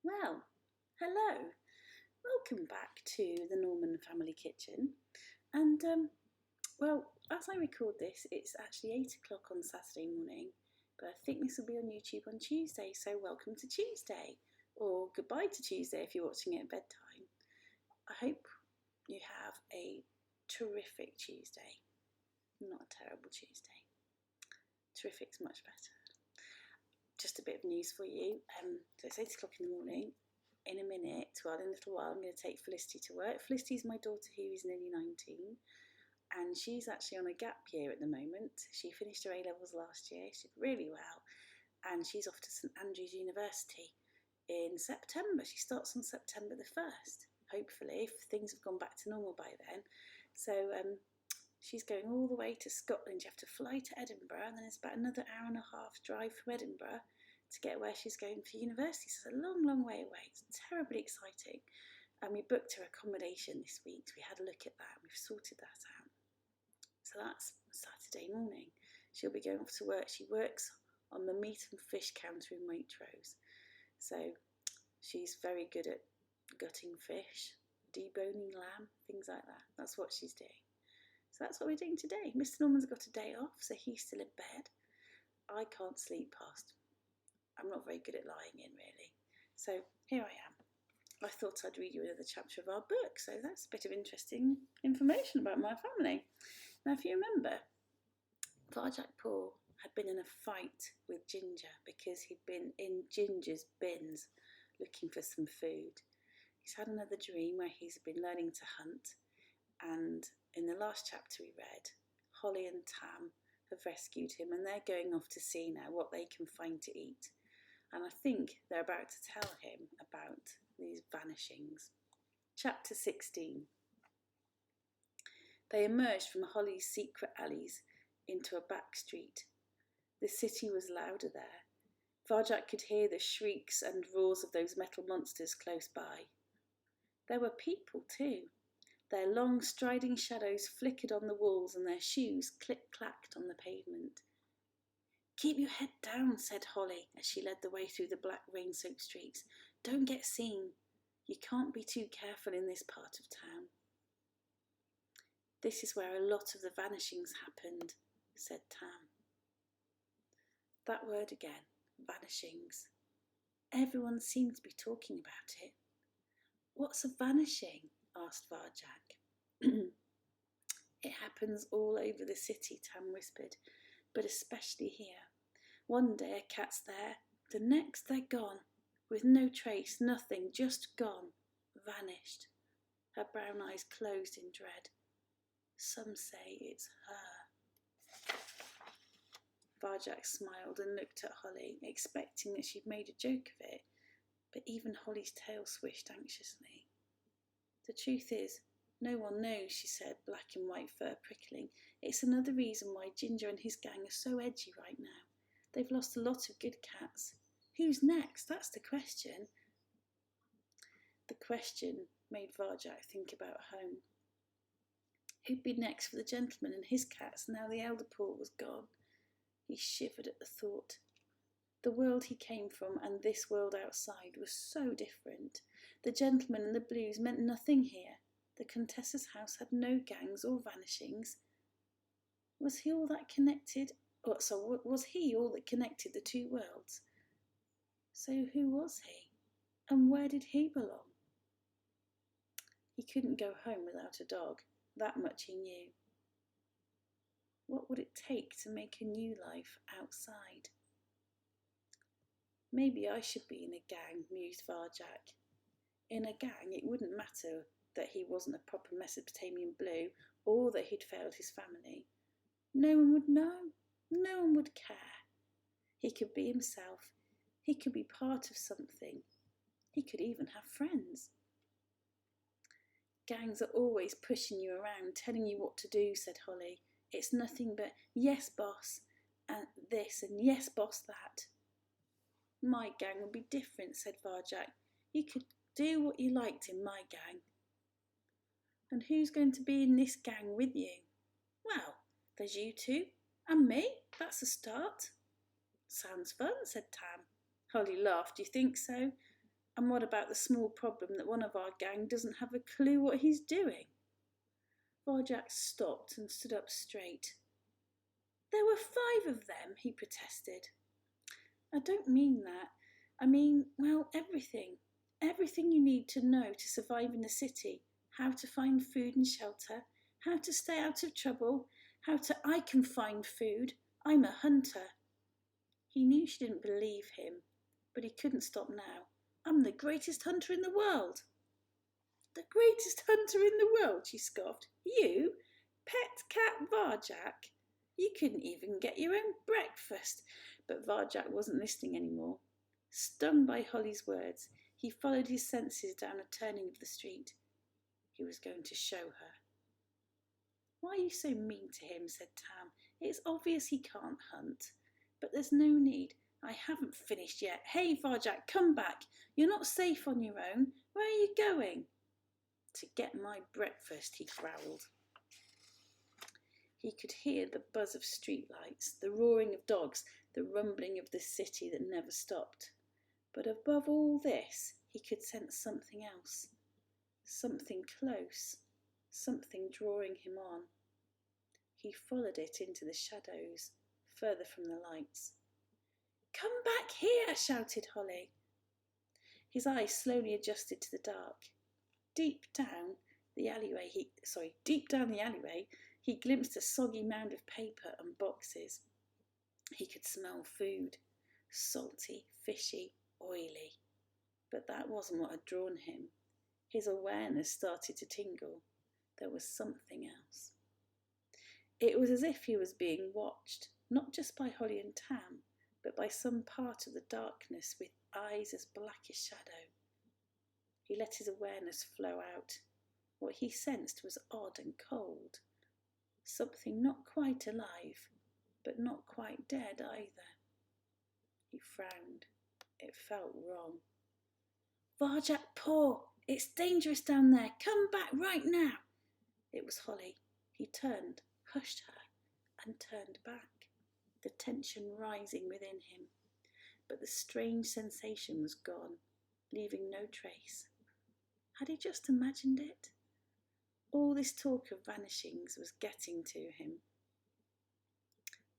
Well, hello. Welcome back to the Norman Family Kitchen. And, as I record this, it's actually 8 o'clock on Saturday morning, but I think this will be on YouTube on Tuesday, so welcome to Tuesday, or goodbye to Tuesday if you're watching it at bedtime. I hope you have a terrific Tuesday, not a terrible Tuesday. Terrific's much better. Just a bit of news for you. So it's 8 o'clock in the morning. In a minute, in a little while, I'm going to take Felicity to work. Felicity is my daughter who is nearly 19, and she's actually on a gap year at the moment. She finished her A-levels last year. She did really well, and she's off to St Andrews University in September. She starts on September the 1st, hopefully, if things have gone back to normal by then. So she's going all the way to Scotland. You have to fly to Edinburgh, and then it's about another hour and a half drive from Edinburgh to get where she's going for university. So it's a long, long way away. It's terribly exciting. And we booked her accommodation this week, so we had a look at that. We've sorted that out. So that's Saturday morning. She'll be going off to work. She works on the meat and fish counter in Waitrose. So she's very good at gutting fish, deboning lamb, things like that. That's what she's doing. So that's what we're doing today. Mr. Norman's got a day off, so he's still in bed. I can't sleep past. I'm not very good at lying in, really. So here I am. I thought I'd read you another chapter of our book, so that's a bit of interesting information about my family. Now, if you remember, Varjak Paw had been in a fight with Ginger because he'd been in Ginger's bins looking for some food. He's had another dream where he's been learning to hunt, and in the last chapter we read, Holly and Tam have rescued him, and they're going off to see now what they can find to eat. And I think they're about to tell him about these vanishings. Chapter 16. They emerged from Holly's secret alleys into a back street. The city was louder there. Varjak could hear the shrieks and roars of those metal monsters close by. There were people too. Their long striding shadows flickered on the walls and their shoes click-clacked on the pavement. "Keep your head down," said Holly as she led the way through the black rain-soaked streets. "Don't get seen. You can't be too careful in this part of town." "This is where a lot of the vanishings happened," said Tam. That word again, vanishings. Everyone seemed to be talking about it. "What's a vanishing?" asked Varjak. "It happens all over the city," Tam whispered, "but especially here. One day a cat's there, the next they're gone, with no trace, nothing, just gone, vanished." Her brown eyes closed in dread. "Some say it's her." Varjak smiled and looked at Holly, expecting that she'd made a joke of it, but even Holly's tail swished anxiously. "The truth is, no one knows," she said, black and white fur prickling. "It's another reason why Ginger and his gang are so edgy right now. They've lost a lot of good cats. Who's next? That's the question." The question made Varjak think about home. Who'd be next for the gentleman and his cats now the elder Paw was gone? He shivered at the thought. The world he came from and this world outside was so different. The gentleman and the blues meant nothing here. The Contessa's house had no gangs or vanishings. Was he all that connected the two worlds? So who was he? And where did he belong? He couldn't go home without a dog. That much he knew. What would it take to make a new life outside? "Maybe I should be in a gang," mused Varjak. In a gang, it wouldn't matter that he wasn't a proper Mesopotamian blue or that he'd failed his family. No one would know. No one would care. He could be himself. He could be part of something. He could even have friends. "Gangs are always pushing you around, telling you what to do," said Holly. "It's nothing but, 'Yes, boss,' and this, and 'Yes, boss,' that." "My gang would be different," said Varjak. "You could do what you liked in my gang." "And who's going to be in this gang with you?" "Well, there's you two, and me. That's a start." "Sounds fun," said Tam. Holly laughed. "Do you think so?" And what about the small problem that one of our gang doesn't have a clue what he's doing? Varjak stopped and stood up straight. There were 5 of them, he protested. I don't mean that. I mean, well, everything. Everything you need to know to survive in the city. How to find food and shelter. How to stay out of trouble. I can find food. I'm a hunter. He knew she didn't believe him, but he couldn't stop now. I'm the greatest hunter in the world. The greatest hunter in the world, she scoffed. You? Pet cat Varjak? You couldn't even get your own breakfast. But Varjak wasn't listening anymore. Stung by Holly's words, he followed his senses down a turning of the street. He was going to show her. Why are you so mean to him, said Tam. It's obvious he can't hunt. But there's no need. I haven't finished yet. Hey, Varjak, come back. You're not safe on your own. Where are you going? To get my breakfast, he growled. He could hear the buzz of street lights, the roaring of dogs, the rumbling of the city that never stopped. But above all this, he could sense something else. Something close, something drawing him on. He followed it into the shadows, further from the lights. Come back here, shouted Holly. His eyes slowly adjusted to the dark. Deep down the alleyway, he glimpsed a soggy mound of paper and boxes. He could smell food, salty, fishy, oily. But that wasn't what had drawn him. His awareness started to tingle. There was something else. It was as if he was being watched, not just by Holly and Tam, but by some part of the darkness with eyes as black as shadow. He let his awareness flow out. What he sensed was odd and cold. Something not quite alive, but not quite dead either. He frowned. It felt wrong. Varjak Paw, it's dangerous down there. Come back right now. It was Holly. He turned, hushed her, and turned back, the tension rising within him. But the strange sensation was gone, leaving no trace. Had he just imagined it? All this talk of vanishings was getting to him.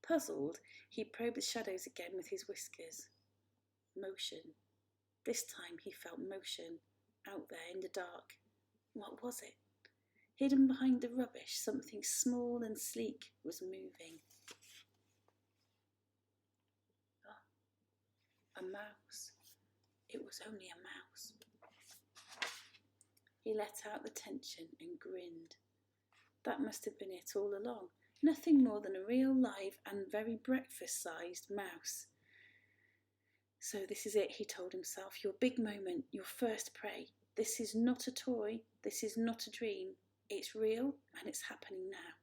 Puzzled, he probed the shadows again with his whiskers. Motion. This time he felt motion, out there in the dark. What was it? Hidden behind the rubbish, something small and sleek was moving. Oh, a mouse. It was only a mouse. He let out the tension and grinned. That must have been it all along. Nothing more than a real live and very breakfast-sized mouse. So this is it, he told himself. Your big moment, your first prey. This is not a toy. This is not a dream. It's real and it's happening now.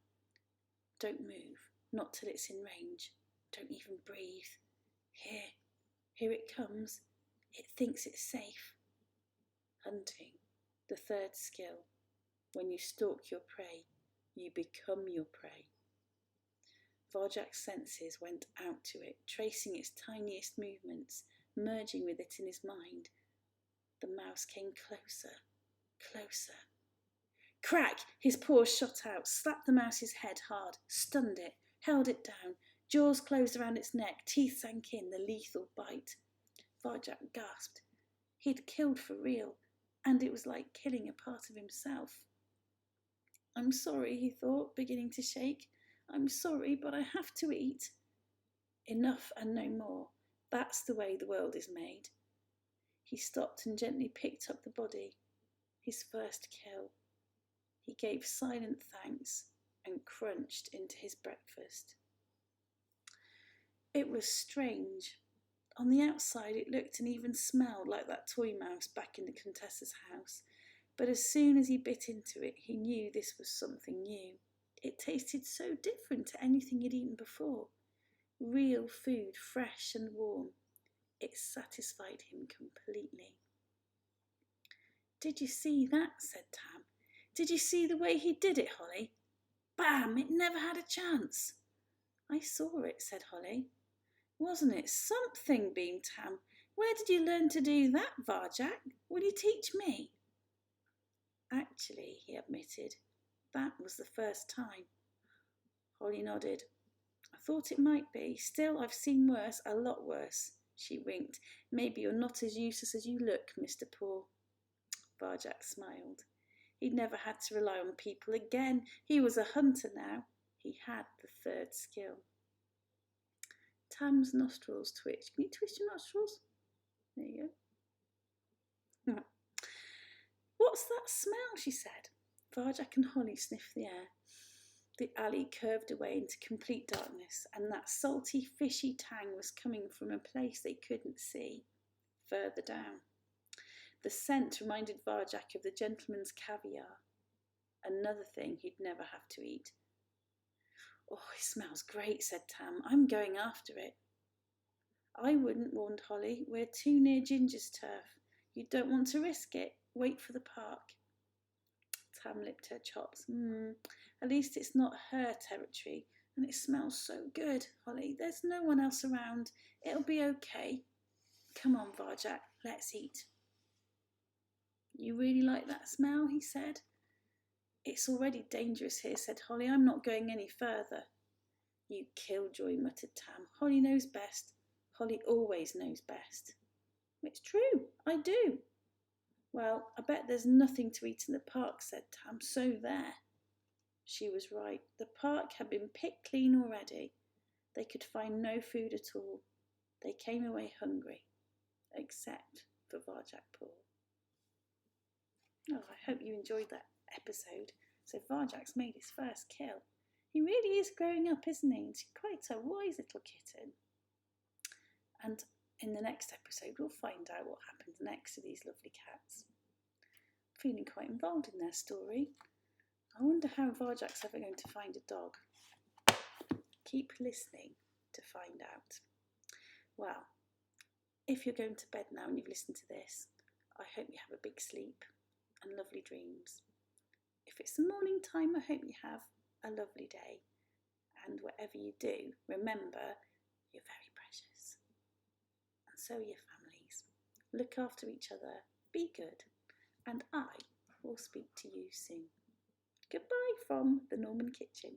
Don't move, not till it's in range. Don't even breathe. Here it comes. It thinks it's safe. Hunting, the third skill. When you stalk your prey, you become your prey. Varjak's senses went out to it, tracing its tiniest movements, merging with it in his mind. The mouse came closer, closer. Crack! His paws shot out, slapped the mouse's head hard, stunned it, held it down. Jaws closed around its neck, teeth sank in, the lethal bite. Varjak gasped. He'd killed for real, and it was like killing a part of himself. I'm sorry, he thought, beginning to shake. I'm sorry, but I have to eat. Enough and no more. That's the way the world is made. He stopped and gently picked up the body. His first kill. He gave silent thanks and crunched into his breakfast. It was strange. On the outside it looked and even smelled like that toy mouse back in the Contessa's house. But as soon as he bit into it, he knew this was something new. It tasted so different to anything he'd eaten before. Real food, fresh and warm. It satisfied him completely. Did you see that? Said Tam. Did you see the way he did it, Holly? Bam! It never had a chance. I saw it, said Holly. Wasn't it something? Beamed Tam. Where did you learn to do that, Varjak? Will you teach me? Actually, he admitted, that was the first time. Holly nodded. I thought it might be. Still, I've seen worse, a lot worse. She winked. Maybe you're not as useless as you look, Mr. Paw. Varjak smiled. He'd never had to rely on people again. He was a hunter now. He had the third skill. Tam's nostrils twitched. Can you twist your nostrils? There you go. What's that smell? She said. Varjak and Holly sniffed the air. The alley curved away into complete darkness, and that salty, fishy tang was coming from a place they couldn't see, further down. The scent reminded Varjak of the gentleman's caviar, another thing he'd never have to eat. Oh, it smells great, said Tam. I'm going after it. I wouldn't, warned Holly. We're too near Ginger's turf. You don't want to risk it. Wait for the park. Tam licked her chops. At least it's not her territory, and it smells so good, Holly. There's no one else around. It'll be okay. Come on, Varjak, let's eat. You really like that smell? He said. It's already dangerous here, said Holly. I'm not going any further. You killjoy, muttered Tam. Holly knows best. Holly always knows best. It's true, I do. Well, I bet there's nothing to eat in the park, said Tam. So there. She was right. The park had been picked clean already. They could find no food at all. They came away hungry, except for Varjak Paw. Oh, I hope you enjoyed that episode. So Varjak's made his first kill. He really is growing up, isn't he? He's quite a wise little kitten. And in the next episode, we'll find out what happens next to these lovely cats. Feeling quite involved in their story. I wonder how Varjak's ever going to find a dog. Keep listening to find out. Well, if you're going to bed now and you've listened to this, I hope you have a big sleep and lovely dreams. If it's the morning time, I hope you have a lovely day. And whatever you do, remember, you're very precious. And so are your families. Look after each other, be good, and I will speak to you soon. Goodbye from the Norman Kitchen.